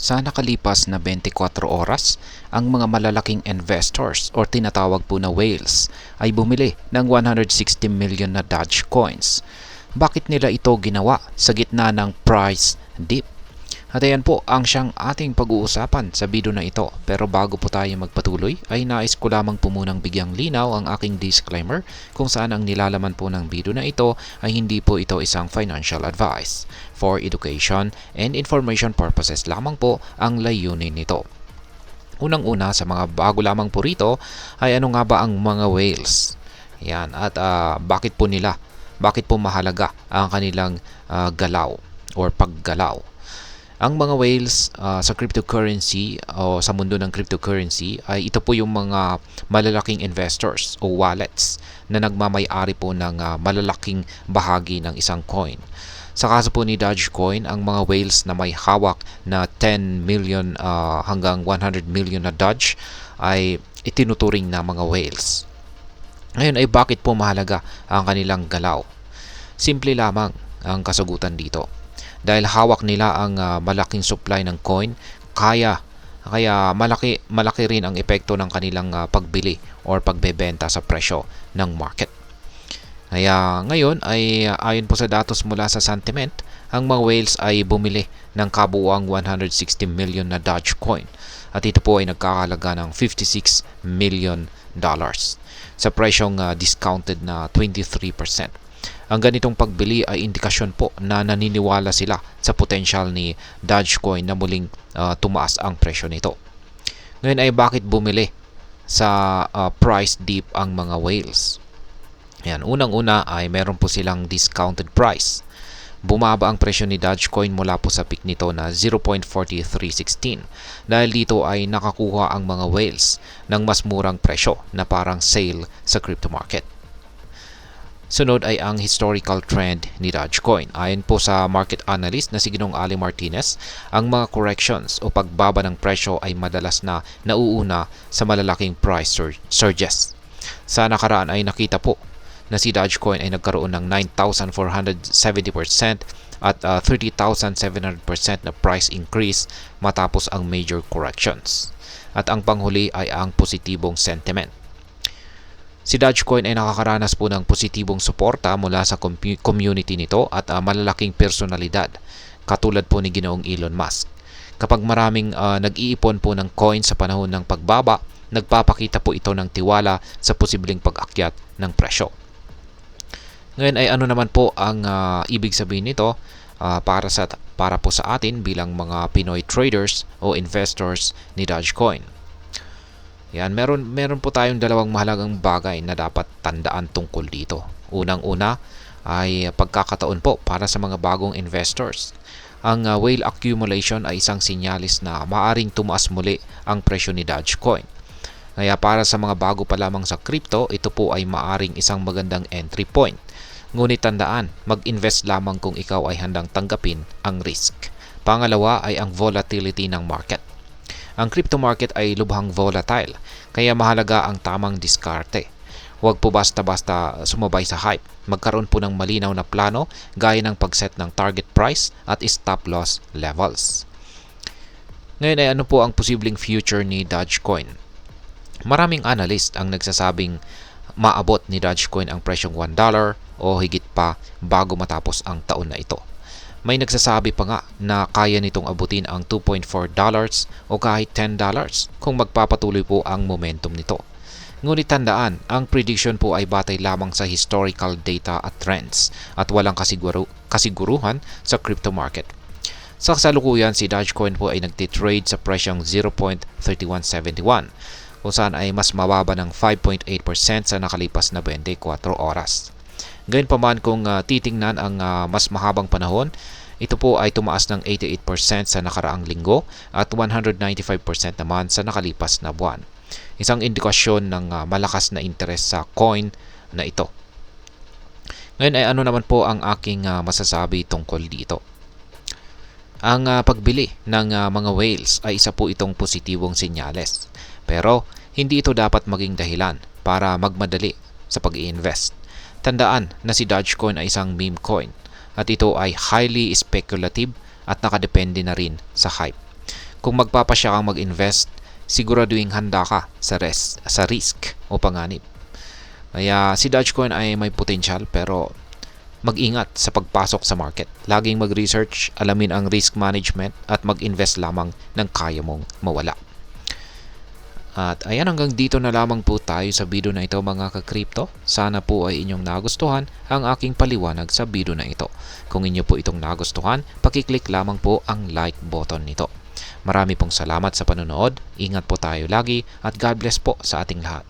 Sa nakalipas na 24 oras, ang mga malalaking investors o tinatawag po na whales ay bumili ng 160 million na Dogecoins. Bakit nila ito ginawa sa gitna ng price dip? At ayan po ang siyang ating pag-uusapan sa video na ito. Pero bago po tayo magpatuloy ay nais ko lamang po munang bigyang linaw ang aking disclaimer kung saan ang nilalaman po ng video na ito ay hindi po ito isang financial advice. For education and information purposes lamang po ang layunin nito. Unang-una sa mga bago lamang po rito ay ano nga ba ang mga whales? Yan, at bakit po mahalaga ang kanilang galaw or paggalaw? Ang mga whales sa cryptocurrency o sa mundo ng cryptocurrency ay ito po yung mga malalaking investors o wallets na nagmamay-ari po ng malalaking bahagi ng isang coin. Sa kaso po ni Dogecoin, ang mga whales na may hawak na 10 million hanggang 100 million na Doge ay itinuturing na mga whales. Ngayon ay bakit po mahalaga ang kanilang galaw? Simple lamang ang kasagutan dito. Dahil hawak nila ang malaking supply ng coin, kaya malaki rin ang epekto ng kanilang pagbili or pagbebenta sa presyo ng market. Kaya ngayon ay ayon po sa datos mula sa Sentiment, ang mga whales ay bumili ng kabuuang 160 million na Dogecoin at ito po ay nagkakahalaga ng $56 million sa presyong discounted na 23%. Ang ganitong pagbili ay indikasyon po na naniniwala sila sa potensyal ni Dogecoin na muling tumaas ang presyo nito. Ngayon ay bakit bumili sa price dip ang mga whales? Yan, unang-una ay meron po silang discounted price. Bumaba ang presyo ni Dogecoin mula po sa peak nito na 0.4316 dahil dito ay nakakuha ang mga whales ng mas murang presyo na parang sale sa crypto market. Sunod ay ang historical trend ni Dogecoin. Ayon po sa market analyst na si Ginong Ali Martinez, ang mga corrections o pagbaba ng presyo ay madalas na nauuna sa malalaking price surges. Sa nakaraan ay nakita po na si Dogecoin ay nagkaroon ng 9,470% at 30,700% na price increase matapos ang major corrections. At ang panghuli ay ang positibong sentiment. Si Dogecoin ay nakakaranas po ng positibong suporta mula sa community nito at malalaking personalidad katulad po ni Ginoong Elon Musk. Kapag maraming nag-iipon po ng coin sa panahon ng pagbaba, nagpapakita po ito ng tiwala sa posibleng pag-akyat ng presyo. Ngayon ay ano naman po ang ibig sabihin nito para po sa atin bilang mga Pinoy traders o investors ni Dogecoin. Yan, meron po tayong dalawang mahalagang bagay na dapat tandaan tungkol dito. Unang-una ay pagkakataon po para sa mga bagong investors. Ang whale accumulation ay isang sinyalis na maaring tumaas muli ang presyo ni Dogecoin. Kaya para sa mga bago pa lamang sa crypto, ito po ay maaring isang magandang entry point. Ngunit tandaan, mag-invest lamang kung ikaw ay handang tanggapin ang risk. Pangalawa ay ang volatility ng market. Ang crypto market ay lubhang volatile, kaya mahalaga ang tamang diskarte. Huwag po basta-basta sumabay sa hype. Magkaroon po ng malinaw na plano gaya ng pag-set ng target price at stop loss levels. Ngayon ay ano po ang posibleng future ni Dogecoin? Maraming analyst ang nagsasabing maabot ni Dogecoin ang presyong $1 o higit pa bago matapos ang taon na ito. May nagsasabi pa nga na kaya nitong abutin ang $2.4 o kahit $10 kung magpapatuloy po ang momentum nito. Ngunit tandaan, ang prediction po ay batay lamang sa historical data at trends at walang kasiguruhan sa crypto market. Sa kasalukuyan, si Dogecoin po ay nagtitrade sa presyong 0.3171 kung saan ay mas mababa ng 5.8% sa nakalipas na 24 oras. Gayunpaman kung titingnan ang mas mahabang panahon, ito po ay tumaas ng 88% sa nakaraang linggo at 195% naman sa nakalipas na buwan. Isang indikasyon ng malakas na interes sa coin na ito. Ngayon ay ano naman po ang aking masasabi tungkol dito? Ang pagbili ng mga whales ay isa po itong positibong senyales. Pero hindi ito dapat maging dahilan para magmadali sa pag-i-invest. Tandaan na si Dogecoin ay isang meme coin at ito ay highly speculative at nakadepende na rin sa hype. Kung magpapasya kang mag-invest, siguraduhin handa ka sa risk o panganib. Kaya si Dogecoin ay may potensyal pero mag-ingat sa pagpasok sa market. Laging mag-research, alamin ang risk management at mag-invest lamang ng kaya mong mawala. At ayan, hanggang dito na lamang po tayo sa video na ito mga ka-crypto. Sana po ay inyong nagustuhan ang aking paliwanag sa video na ito. Kung inyo po itong nagustuhan, pakiclick lamang po ang like button nito. Marami pong salamat sa panonood. Ingat po tayo lagi at God bless po sa ating lahat.